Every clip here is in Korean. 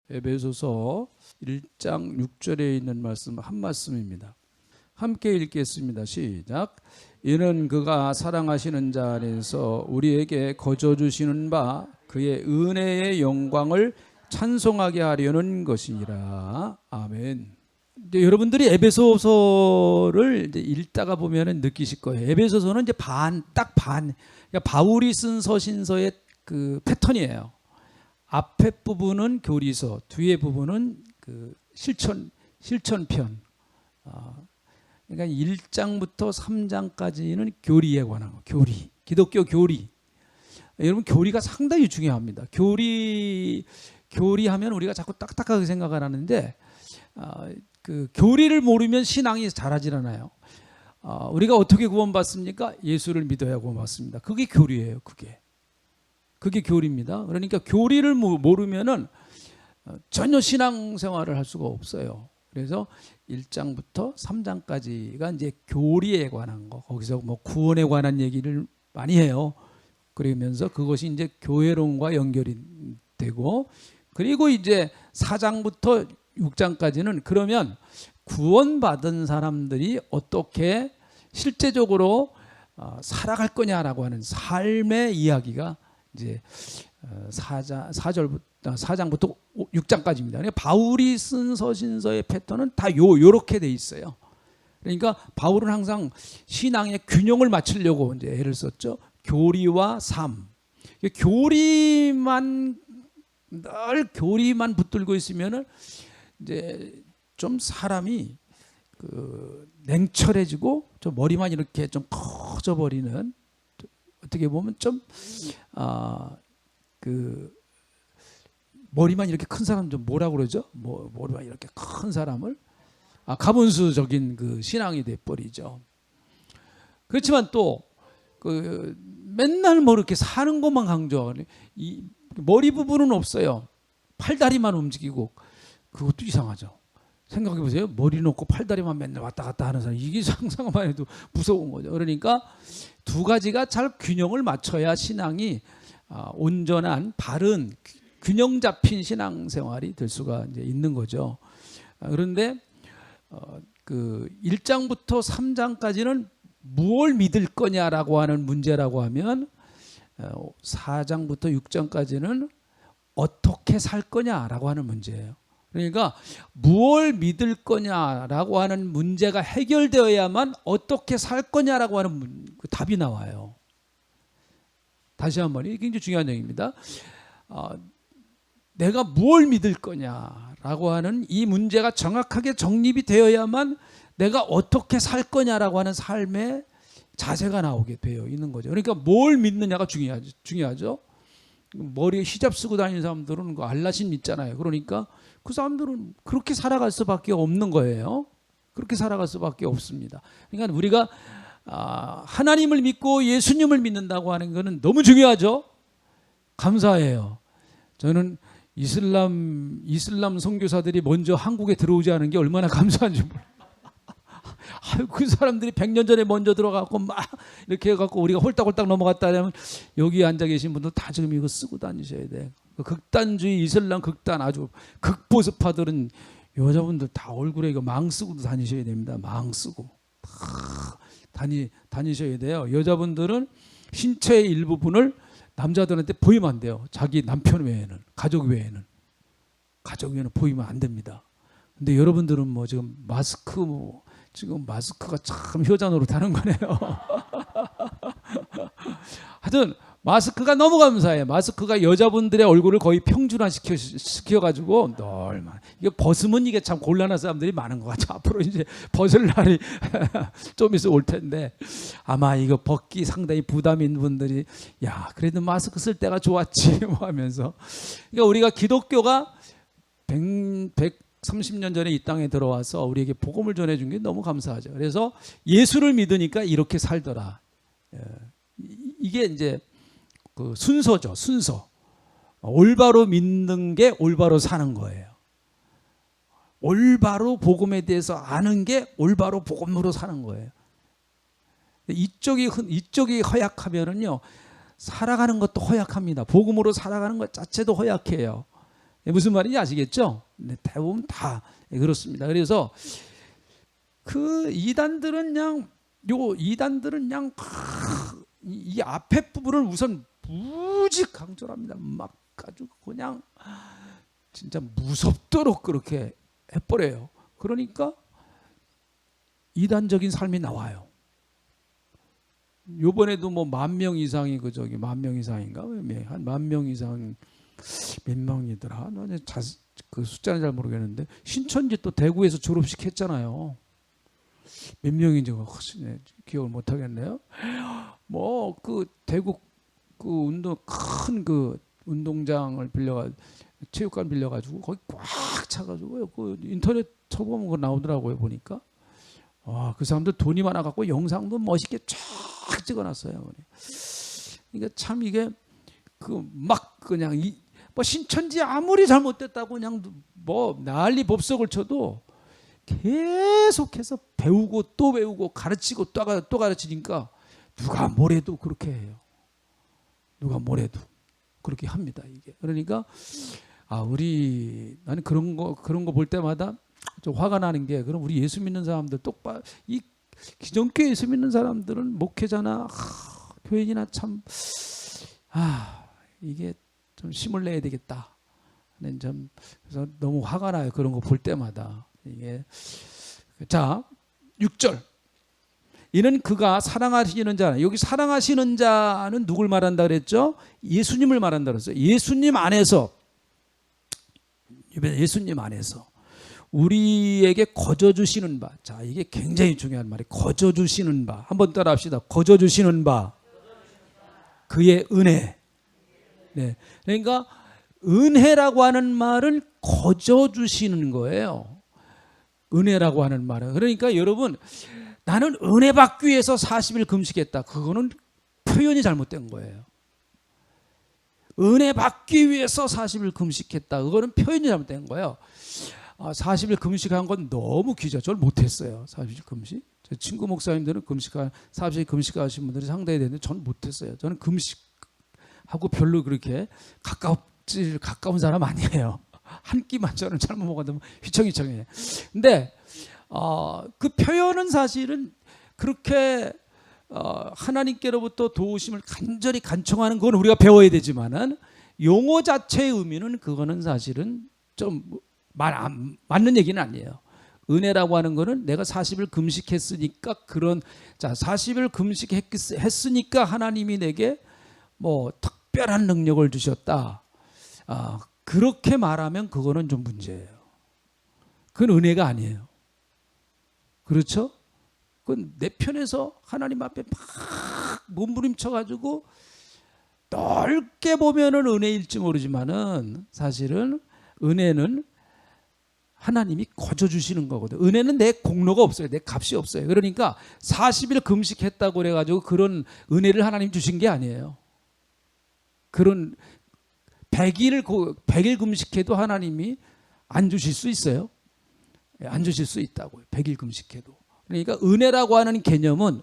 에베소서 1장 6절에 있는 말씀 한 말씀입니다. 함께 읽겠습니다. 시작. 이는 그가 사랑하시는 자 안에서 우리에게 거저 주시는 바 그의 은혜의 영광을 찬송하게 하려는 것이니라. 아멘. 이제 여러분들이 에베소서를 이제 읽다가 보면은 느끼실 거예요. 에베소서는 이제 딱 반. 그러니까 바울이 쓴 서신서의 그 패턴이에요. 앞에 부분은 교리서, 뒤에 부분은 그 실천편. 그러니까 1장부터 3장까지는 교리에 관한 거, 교리, 기독교 교리. 여러분 교리가 상당히 중요합니다. 교리하면 우리가 자꾸 딱딱하게 생각을 하는데 그 교리를 모르면 신앙이 자라질 않아요. 우리가 어떻게 구원받습니까? 예수를 믿어야 구원받습니다. 그게 교리예요. 그게 교리입니다. 그러니까 교리를 모르면은 전혀 신앙생활을 할 수가 없어요. 그래서 1장부터 3장까지가 이제 교리에 관한 거, 거기서 뭐 구원에 관한 얘기를 많이 해요. 그러면서 그것이 이제 교회론과 연결이 되고, 그리고 이제 4장부터 6장까지는 그러면 구원받은 사람들이 어떻게 실제적으로 살아갈 거냐라고 하는 삶의 이야기가 이제 4장부터 6장까지입니다. 그러니까 바울이 쓴 서신서의 패턴은 다 요렇게 돼 있어요. 그러니까 바울은 항상 신앙의 균형을 맞추려고 이제 애를 썼죠. 교리와 삶. 교리만 붙들고 있으면은 이제 좀 사람이 그 냉철해지고 좀 머리만 이렇게 좀 커져 버리는, 어떻게 보면 좀 그 머리만 이렇게 큰 사람 좀 뭐라 그러죠? 머리만 이렇게 큰 사람을 가분수적인 그 신앙이 돼 버리죠. 그렇지만 또 그 맨날 뭐 이렇게 사는 것만 강조하는, 이 머리 부분은 없어요. 팔다리만 움직이고, 그것도 이상하죠. 생각해 보세요. 머리 놓고 팔다리만 맨날 왔다 갔다 하는 사람, 이게 상상만 해도 무서운 거죠. 그러니까 두 가지가 잘 균형을 맞춰야 신앙이 온전한 바른 균형 잡힌 신앙생활이 될 수가 이제 있는 거죠. 그런데 그 1장부터 3장까지는 무엇을 믿을 거냐라고 하는 문제라고 하면, 4장부터 6장까지는 어떻게 살 거냐라고 하는 문제예요. 그러니까 무엇을 믿을 거냐라고 하는 문제가 해결되어야만 어떻게 살 거냐라고 하는 그 답이 나와요. 다시 한번, 이게 굉장히 중요한 얘기입니다. 내가 뭘 믿을 거냐라고 하는 이 문제가 정확하게 정립이 되어야만 내가 어떻게 살 거냐라고 하는 삶의 자세가 나오게 되어 있는 거죠. 그러니까 뭘 믿느냐가 중요하죠. 머리에 히잡 쓰고 다니는 사람들은 그 알라신 믿잖아요. 그러니까 그 사람들은 그렇게 살아갈 수밖에 없는 거예요. 그렇게 살아갈 수밖에 없습니다. 그러니까 우리가 하나님을 믿고 예수님을 믿는다고 하는 것은 너무 중요하죠. 감사해요. 저는 이슬람 선교사들이 먼저 한국에 들어오지 않은 게 얼마나 감사한지 몰라요. 그 사람들이 100년 전에 먼저 들어가고 막 이렇게 해갖고 우리가 홀딱홀딱 넘어갔다 하면, 여기 앉아 계신 분들 다 지금 이거 쓰고 다니셔야 돼. 극단주의 이슬람 극단 아주 극보수파들은 여자분들 다 얼굴에 이거 망 쓰고 다니셔야 됩니다. 망 쓰고 다 다니셔야 돼요. 여자분들은 신체의 일부분을 남자들한테 보이면 안 돼요. 자기 남편 외에는, 가족 외에는 보이면 안 됩니다. 근데 여러분들은 뭐 지금 지금 마스크가 참 효자 노릇하는 거네요. 하여튼 마스크가 너무 감사해요. 마스크가 여자분들의 얼굴을 거의 평준화 시켜가지고 널만, 이게 벗으면 이게 참 곤란한 사람들이 많은 것 같아요. 앞으로 이제 벗을 날이 좀 있어 올 텐데, 아마 이거 벗기 상당히 부담 있는 분들이, 야 그래도 마스크 쓸 때가 좋았지 뭐 하면서. 그러니까 우리가 기독교가 130년 전에 이 땅에 들어와서 우리에게 복음을 전해준 게 너무 감사하죠. 그래서 예수를 믿으니까 이렇게 살더라. 이게 이제 그 순서죠. 순서. 올바로 믿는 게 올바로 사는 거예요. 올바로 복음에 대해서 아는 게 올바로 복음으로 사는 거예요. 이쪽이 허약하면은요, 살아가는 것도 허약합니다. 복음으로 살아가는 것 자체도 허약해요. 무슨 말인지 아시겠죠? 네, 대부분 다 그렇습니다. 그래서 그 이단들은 그냥 이 앞에 부분을 우선 무지 강조를 합니다. 막 아주 그냥 진짜 무섭도록 그렇게 해버려요. 그러니까 이단적인 삶이 나와요. 요번에도 뭐 10,000명 이상이 그 저기 10,000명 이상인가 한 10,000명 이상 몇 명이더라. 그 숫자는 잘 모르겠는데 신천지 또 대구에서 졸업식 했잖아요. 몇 명인지 기억을 못 하겠네요. 뭐 그 대구 그 큰 그 운동장을 체육관 빌려가지고 거기 꽉 차가지고요. 그 인터넷 쳐보면 그거 나오더라고요. 보니까 그 사람들 돈이 많아갖고 영상도 멋있게 쫙 찍어놨어요. 그러니까 참 이게 그냥 뭐 신천지 아무리 잘못됐다고 그냥 뭐 난리 법석을 쳐도 계속해서 배우고 또 배우고 가르치고 또 가르치니까 누가 뭐래도 그렇게 해요. 누가 뭐래도 그렇게 합니다. 이게 그러니까 나는 그런 거 볼 때마다 좀 화가 나는 게 그럼 우리 예수 믿는 사람들 이 기존교회 예수 믿는 사람들은 목회자나 교인이나 참 이게 좀 힘을 내야 되겠다. 그래서 너무 화가 나요. 그런 거 볼 때마다. 이게 자 6절 이는 그가 사랑하시는 자 여기 사랑하시는 자는 누굴 말한다 그랬죠? 예수님을 말한다 그랬어요. 예수님 안에서 우리에게 거저 주시는 바. 자 이게 굉장히 중요한 말이에요. 거저 주시는 바. 한번 따라합시다. 거저 주시는 바. 그의 은혜. 네. 그러니까 은혜라고 하는 말은 거저 주시는 거예요. 은혜라고 하는 말은. 그러니까 여러분 나는 은혜 받기 위해서 40일 금식했다. 그거는 표현이 잘못된 거예요. 은혜 받기 위해서 40일 금식했다. 그거는 표현이 잘못된 거예요. 40일 금식한 건 너무 기죠. 저는 못했어요. 40일 금식. 제 친구 목사님들은 40일 금식하신 분들이 상당히 되는데 저는 못했어요. 저는 금식하고 별로 그렇게 가까운 사람 아니에요. 한 끼만 저는 잘못 먹어도 휘청휘청해. 근데 그 표현은 사실은 그렇게 하나님께로부터 도우심을 간절히 간청하는 건 우리가 배워야 되지만은 용어 자체의 의미는 그거는 사실은 좀 맞는 얘기는 아니에요. 은혜라고 하는 거는 내가 40일 금식했으니까 40일 금식했으니까 하나님이 내게 뭐 특별한 능력을 주셨다. 그렇게 말하면 그거는 좀 문제예요. 그건 은혜가 아니에요. 그렇죠? 그건 내 편에서 하나님 앞에 막 몸부림쳐가지고 넓게 보면은 은혜일지 모르지만은 사실은 은혜는 하나님이 거저 주시는 거거든. 은혜는 내 공로가 없어요. 내 값이 없어요. 그러니까 40일 금식했다고 그래가지고 그런 은혜를 하나님 주신 게 아니에요. 그런 100일 금식해도 하나님이 안 주실 수 있어요. 안 주실 수 있다고요. 100일 금식해도. 그러니까 은혜라고 하는 개념은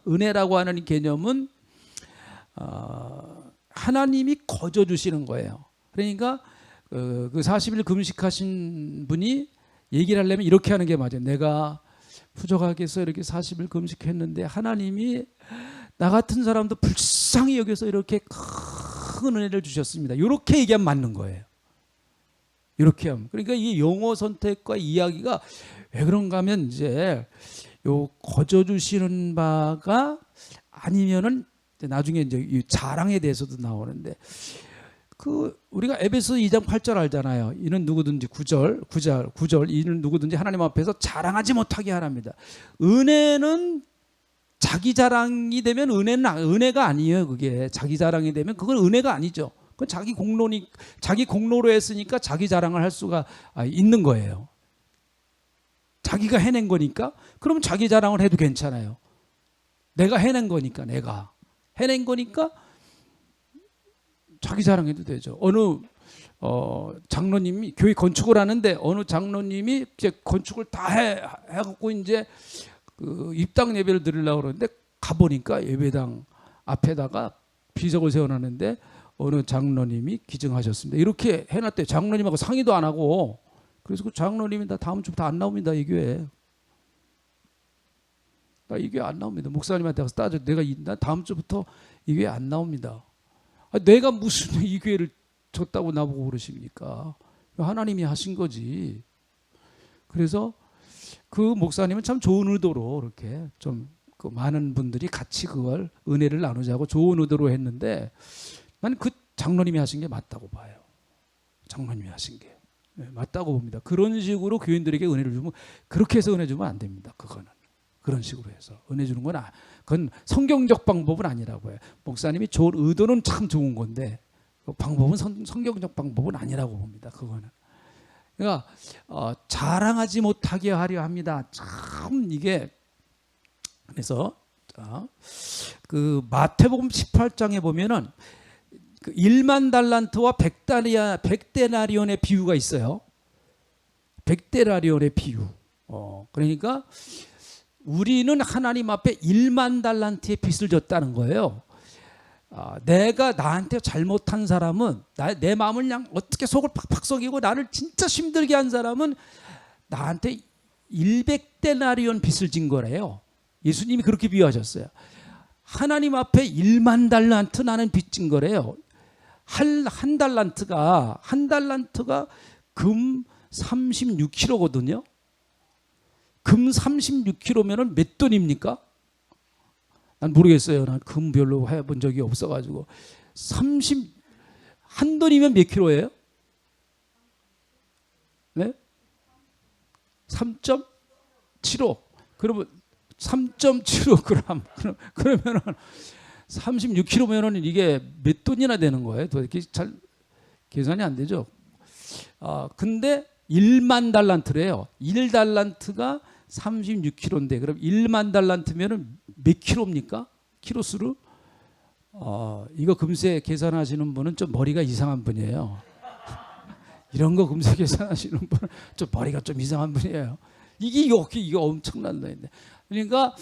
하나님이 거저 주시는 거예요. 그러니까 그 40일 금식하신 분이 얘기를 하려면 이렇게 하는 게 맞아요. 내가 부족하게 해서 이렇게 40일 금식했는데 하나님이 나 같은 사람도 불쌍히 여겨서 이렇게 큰 은혜를 주셨습니다. 이렇게 얘기하면 맞는 거예요. 이렇게 하면. 그러니까 이 용어 선택과 이야기가 왜 그런가 하면 이제 요 거저 주시는 바가 아니면은 나중에 이제 이 자랑에 대해서도 나오는데 우리가 에베소 2장 8절 알잖아요. 이는 누구든지 9절 이는 누구든지 하나님 앞에서 자랑하지 못하게 하랍니다. 은혜는 자기 자랑이 되면 은혜가 아니에요. 그게 자기 자랑이 되면 그건 은혜가 아니죠. 그건 자기 공로로 했으니까 자기 자랑을 할 수가 있는 거예요. 자기가 해낸 거니까 그러면 자기 자랑을 해도 괜찮아요. 내가 해낸 거니까 자기 자랑해도 되죠. 어느 장로님이 교회 건축을 하는데 어느 장로님이 이제 건축을 다 해갖고 이제 그 입당 예배를 드리려고 그러는데 가보니까 예배당 앞에다가 비석을 세워놨는데 어느 장로님이 기증하셨습니다. 이렇게 해놨대요. 장로님하고 상의도 안 하고. 그래서 그 장로님이 다 다음 주부터 안 나옵니다. 이 교회. 나 이 교회 안 나옵니다. 목사님한테 가서 따져. 나 다음 주부터 이 교회 안 나옵니다. 내가 무슨 이 교회를 줬다고 나보고 그러십니까? 하나님이 하신 거지. 그래서 그 목사님은 참 좋은 의도로 이렇게 좀 그 많은 분들이 같이 그걸 은혜를 나누자고 좋은 의도로 했는데 난 그 장로님이 하신 게 맞다고 봐요. 장로님이 하신 게 맞다고 봅니다. 그런 식으로 교인들에게 은혜를 주면 그렇게 해서 은혜 주면 안 됩니다. 그거는 그런 식으로 해서 은혜 주는 건 그건 성경적 방법은 아니라고 해요. 목사님이 좋은 의도는 참 좋은 건데 그 방법은 성경적 방법은 아니라고 봅니다. 그거는. 그러니까 자랑하지 못하게 하려 합니다. 참 이게 그래서 그 마태복음 18장에 보면은 그 1만 달란트와 100데나리온의 비유가 있어요. 100데나리온의 비유. 그러니까 우리는 하나님 앞에 1만 달란트의 빚을 졌다는 거예요. 내가 나한테 잘못한 사람은 내 마음을 그냥 어떻게 속을 팍팍 썩이고 나를 진짜 힘들게 한 사람은 나한테 100데나리온 빚을 진 거래요. 예수님이 그렇게 비유하셨어요. 하나님 앞에 1만 달란트 나는 빚진 거래요. 한 달란트가 금 36kg거든요. 금 36kg면은 몇 돈입니까? 난 모르겠어요. 난 금 별로 해본 적이 없어가지고. 한 돈이면 몇 킬로예요? 네? 3.75. 그러면 3.75g. 그러면은 36kg면은 이게 몇 돈이나 되는 거예요? 도대체 잘 계산이 안 되죠. 근데 1만 달란트래요. 1달란트가 36kg인데 그럼 1만 달란트면은 몇 킬로입니까? 키로수로? 이거 금세 계산하시는 분은 좀 머리가 이상한 분이에요. 이런 거 금세 계산하시는 분은 좀 머리가 좀 이상한 분이에요. 이게 엄청난 돈인데. 그러니까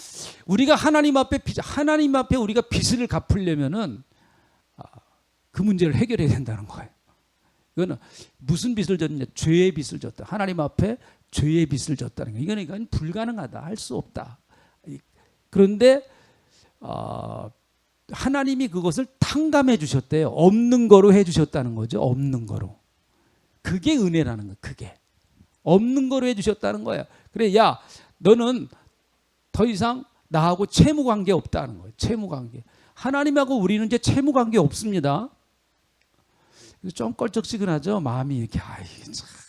우리가 하나님 앞에 우리가 빚을 갚으려면은 그 문제를 해결해야 된다는 거예요. 이거는 무슨 빚을 졌냐? 죄의 빚을 졌다. 하나님 앞에 죄의 빚을 졌다는 거예요. 이건 불가능하다. 할 수 없다. 그런데 하나님이 그것을 탕감해 주셨대요. 없는 거로 해 주셨다는 거죠. 없는 거로. 그게 은혜라는 거예요. 그게. 없는 거로 해 주셨다는 거예요. 그래, 야, 너는 더 이상 나하고 채무 관계 없다는 거예요. 채무 관계. 하나님하고 우리는 이제 채무 관계 없습니다. 좀 껄쩍지근하죠. 마음이 이렇게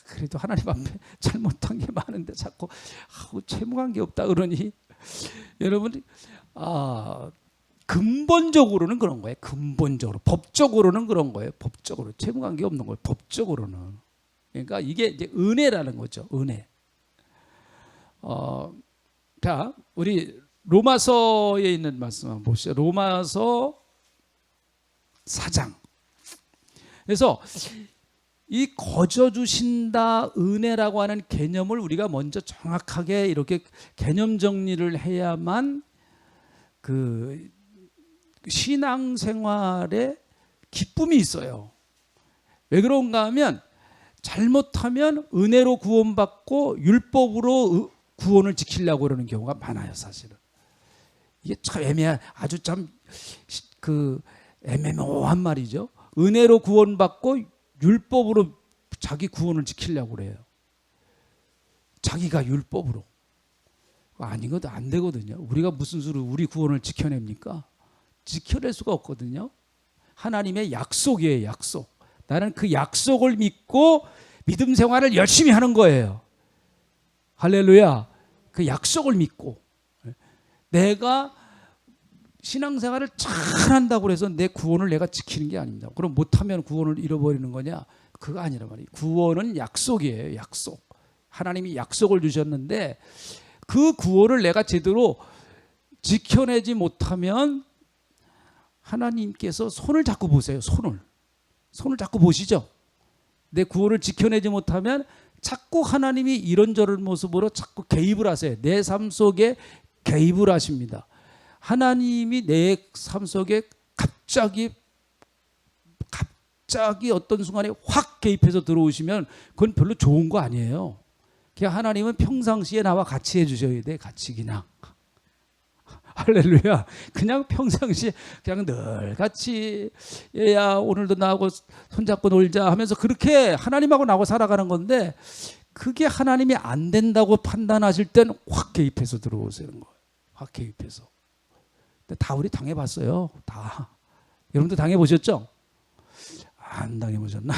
그래도 하나님 앞에 잘못한 게 많은데 자꾸 채무 관계 없다 그러니 여러분 근본적으로는 그런 거예요. 근본적으로 법적으로는 그런 거예요. 법적으로 채무 관계 없는 거예요. 법적으로는. 그러니까 이게 이제 은혜라는 거죠. 은혜. 자, 우리 로마서에 있는 말씀 한번 보시죠. 로마서 4장. 그래서 이 거저 주신다 은혜라고 하는 개념을 우리가 먼저 정확하게 이렇게 개념 정리를 해야만 그 신앙생활에 기쁨이 있어요. 왜 그런가 하면 잘못하면 은혜로 구원받고 율법으로 구원을 지키려고 그러는 경우가 많아요, 사실은. 이게 참 아주 참 그 애매모호한 말이죠. 은혜로 구원받고 율법으로 자기 구원을 지키려고 그래요. 자기가 율법으로. 아니거든, 안 되거든요. 우리가 무슨 수로 우리 구원을 지켜냅니까? 지켜낼 수가 없거든요. 하나님의 약속이에요, 약속. 나는 그 약속을 믿고 믿음 생활을 열심히 하는 거예요. 할렐루야. 그 약속을 믿고 내가 신앙생활을 잘 한다고 해서 내 구원을 내가 지키는 게 아닙니다. 그럼 못하면 구원을 잃어버리는 거냐? 그거 아니란 말이에요. 구원은 약속이에요. 약속. 하나님이 약속을 주셨는데 그 구원을 내가 제대로 지켜내지 못하면 하나님께서 손을 잡고 보세요. 손을 잡고 보시죠. 내 구원을 지켜내지 못하면 자꾸 하나님이 이런저런 모습으로 자꾸 개입을 하세요. 내 삶 속에 개입을 하십니다. 갑자기 어떤 순간에 확 개입해서 들어오시면 그건 별로 좋은 거 아니에요. 그냥 하나님은 평상시에 나와 같이 해주셔야 돼. 같이 그냥. 할렐루야. 그냥 평상시에 그냥 늘 같이 얘야 오늘도 나하고 손잡고 놀자 하면서 그렇게 하나님하고 나하고 살아가는 건데, 그게 하나님이 안 된다고 판단하실 땐 확 개입해서 들어오시는 거예요. 확 개입해서. 근데 다 우리 당해봤어요. 다. 여러분도 당해보셨죠? 안 당해보셨나?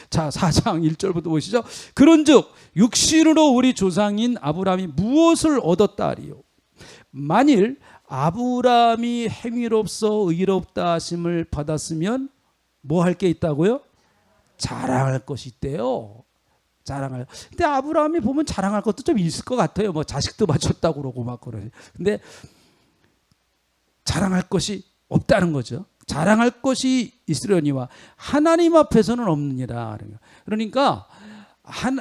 자 4장 1절부터 보시죠. 그런즉 육신으로 우리 조상인 아브라함이 무엇을 얻었다 하리요? 만일 아브라함이 행위롭소 의롭다 하심을 받았으면 뭐 할 게 있다고요? 자랑할 것이 있대요. 자랑할. 근데 아브라함이 보면 자랑할 것도 좀 있을 것 같아요. 뭐 자식도 바쳤다고 그러고 막 그러지. 근데 자랑할 것이 없다는 거죠. 자랑할 것이 있으려니와 하나님 앞에서는 없느니라. 그러니까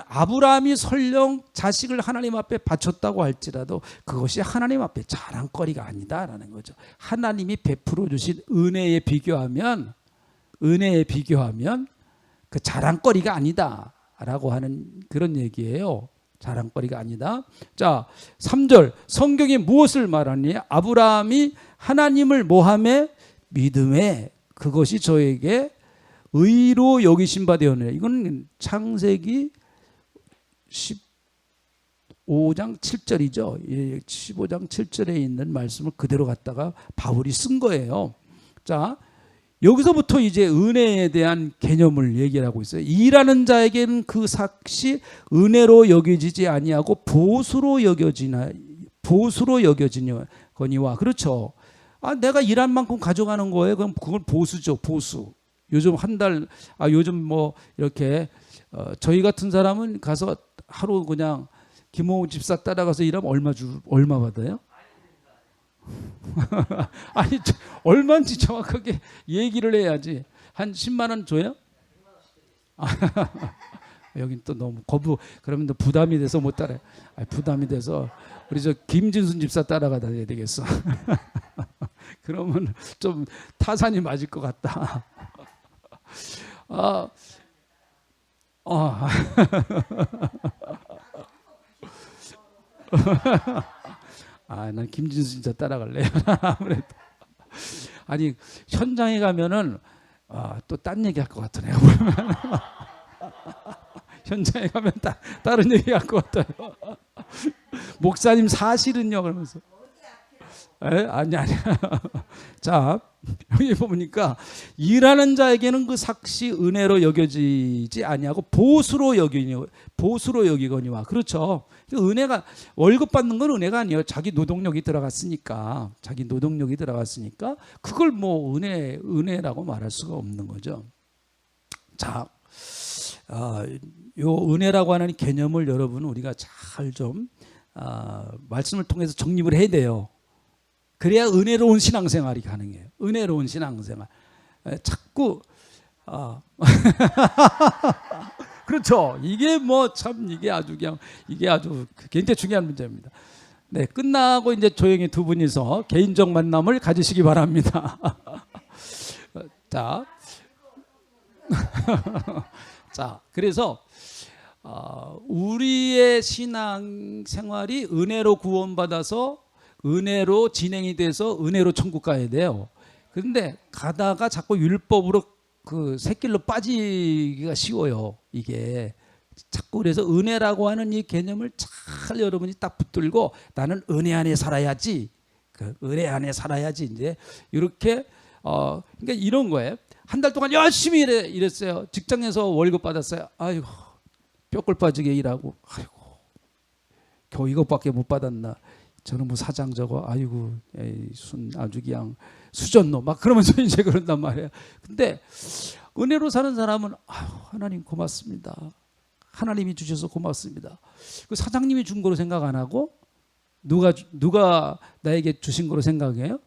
아브라함이 설령 자식을 하나님 앞에 바쳤다고 할지라도 그것이 하나님 앞에 자랑거리가 아니다라는 거죠. 하나님이 베풀어 주신 은혜에 비교하면 그 자랑거리가 아니다라고 하는 그런 얘기예요. 자랑거리가 아니다. 자, 3절 성경이 무엇을 말하니? 아브라함이 하나님을 뭐함에? 믿음에 그것이 저에게 의로 여기신 바 되었느니라. 이건 창세기 15장 7절이죠. 15장 7절에 있는 말씀을 그대로 갖다가 바울이 쓴 거예요. 자, 여기서부터 이제 은혜에 대한 개념을 얘기하고 있어요. 일하는 자에게는 그 삭시 은혜로 여겨지지 아니하고 보수로 여겨지거니와. 그렇죠. 내가 일한 만큼 가져가는 거예요. 그럼 그건 보수죠. 보수. 요즘 요즘 뭐 이렇게 저희 같은 사람은 가서 하루 그냥 김홍우 집사 따라가서 일하면 얼마 받아요? 아니 얼마인지 정확하게 얘기를 해야지. 한 10만 원 줘요? 여긴 또 너무 그러면 또 부담이 돼서 못 따라요. 부담이 돼서 우리 저 김진순 집사 따라가야 되겠어. 그러면 좀 타산이 맞을 것 같다. 난 김진수 진짜 따라갈래요. 아무래도. 아니 현장에 가면은 또 딴 얘기 할 것 같으네요. 현장에 가면 다른 얘기 할 것 같아요. 목사님 사실은요 그러면서. 아니야. 자, 여기 보니까 일하는 자에게는 그 삭시 은혜로 여겨지지 아니하고 보수로 여기거니와. 그렇죠. 은혜가 월급 받는 건 은혜가 아니에요. 자기 노동력이 들어갔으니까 그걸 뭐 은혜라고 말할 수가 없는 거죠. 자, 요 은혜라고 하는 개념을 여러분 우리가 잘 좀 말씀을 통해서 정립을 해야 돼요. 그래야 은혜로운 신앙생활이 가능해요. 은혜로운 신앙생활. 자꾸 그렇죠. 이게 뭐 참 이게 아주 굉장히 중요한 문제입니다. 네, 끝나고 이제 조용히 두 분이서 개인적 만남을 가지시기 바랍니다. 자, 자, 그래서 우리의 신앙생활이 은혜로 구원받아서 은혜로 진행이 돼서 은혜로 천국 가야 돼요. 그런데 가다가 자꾸 율법으로 그 새길로 빠지기가 쉬워요. 이게 자꾸. 그래서 은혜라고 하는 이 개념을 잘 여러분이 딱 붙들고 나는 은혜 안에 살아야지. 은혜 안에 살아야지. 이제 이렇게 그러니까 이런 거예요. 한 달 동안 열심히 일했어요. 직장에서 월급 받았어요. 아이고 뼈골 빠지게 일하고 아이고 겨우 이것밖에 못 받았나. 저는 뭐 사장 저거 아이고 아주 그냥 수전노 막 그러면서 이제 그런단 말이에요. 근데 은혜로 사는 사람은 하나님 고맙습니다. 하나님이 주셔서 고맙습니다. 그 사장님이 준 거로 생각 안 하고 누가 나에게 주신 거로 생각해요?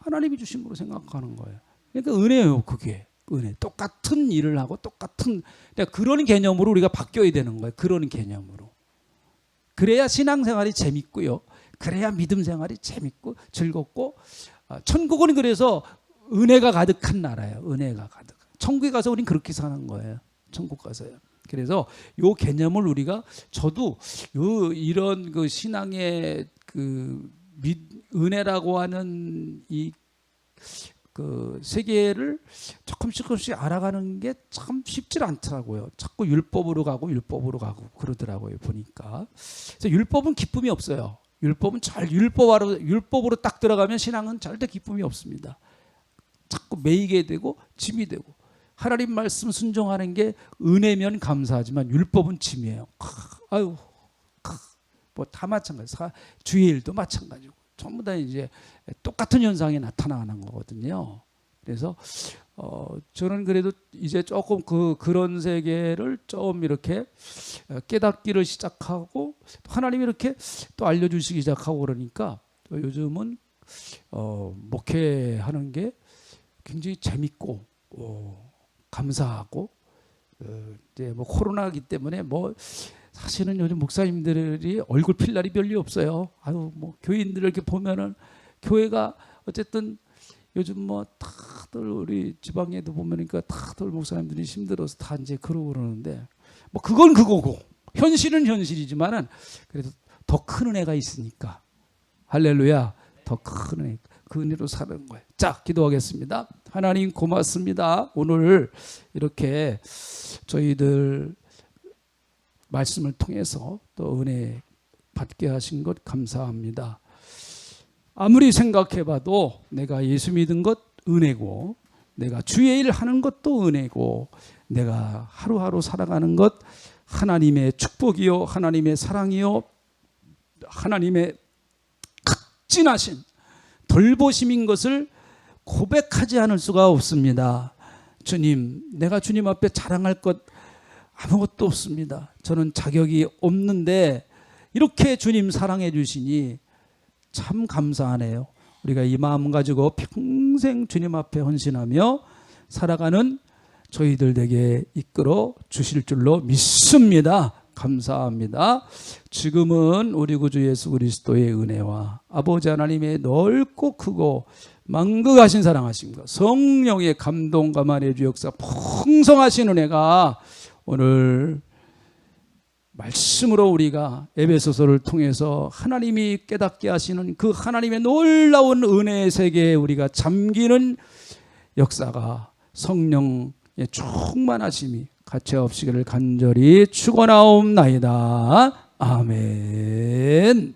하나님이 주신 거로 생각하는 거예요. 그러니까 은혜예요. 그게 은혜. 똑같은 일을 하고 똑같은 그런 개념으로 우리가 바뀌어야 되는 거예요. 그런 개념으로. 그래야 신앙생활이 재밌고요. 그래야 믿음 생활이 재밌고 즐겁고 천국은 그래서 은혜가 가득한 나라예요. 은혜가 가득. 천국에 가서 우린 그렇게 사는 거예요. 천국 가서요. 그래서 요 개념을 우리가 저도 요 이런 그 신앙의 그 은혜라고 하는 이 그 세계를 조금씩 알아가는 게 참 쉽지 않더라고요. 자꾸 율법으로 가고 그러더라고요. 보니까. 그래서 율법은 기쁨이 없어요. 율법은 율법으로 딱 들어가면 신앙은 절대 기쁨이 없습니다. 자꾸 매이게 되고 짐이 되고, 하나님 말씀 순종하는 게 은혜면 감사하지만 율법은 짐이에요. 아유, 뭐 다 마찬가지. 주의 일도 마찬가지고. 전부 다 이제 똑같은 현상이 나타나는 거거든요. 그래서 저는 그래도 이제 조금 그런 세계를 좀 이렇게 깨닫기를 시작하고, 하나님이 이렇게 또 알려주시기 시작하고 그러니까 요즘은 목회하는 게 굉장히 재밌고 감사하고, 이제 뭐 코로나이기 때문에 뭐 사실은 요즘 목사님들이 얼굴 필 날이 별로 없어요. 아유, 뭐 교인들을 이렇게 보면은 교회가 어쨌든 요즘 뭐 다들 우리 지방에도 보면니까 다들 목사님들이 힘들어서 다 이제 그러고 그러는데, 뭐 그건 그거고 현실은 현실이지만은 그래도 더 큰 은혜가 있으니까, 할렐루야, 더 큰 은혜, 그 은혜로 사는 거예요. 자, 기도하겠습니다. 하나님 고맙습니다. 오늘 이렇게 저희들 말씀을 통해서 또 은혜 받게 하신 것 감사합니다. 아무리 생각해봐도 내가 예수 믿은 것 은혜고, 내가 주의 일 하는 것도 은혜고, 내가 하루하루 살아가는 것 하나님의 축복이요, 하나님의 사랑이요, 하나님의 극진하신 돌보심인 것을 고백하지 않을 수가 없습니다. 주님, 내가 주님 앞에 자랑할 것 아무것도 없습니다. 저는 자격이 없는데 이렇게 주님 사랑해 주시니 참 감사하네요. 우리가 이 마음 가지고 평생 주님 앞에 헌신하며 살아가는 저희들 에게 이끌어 주실 줄로 믿습니다. 감사합니다. 지금은 우리 구주 예수 그리스도의 은혜와 아버지 하나님의 넓고 크고 만극하신 사랑하심과 성령의 감동과 만의 주 역사 풍성하신 은혜가 오늘 말씀으로 우리가 에베소서를 통해서 하나님이 깨닫게 하시는 그 하나님의 놀라운 은혜의 세계에 우리가 잠기는 역사가, 성령의 충만하심이 가차없이기를 간절히 축원하옵나이다. 아멘.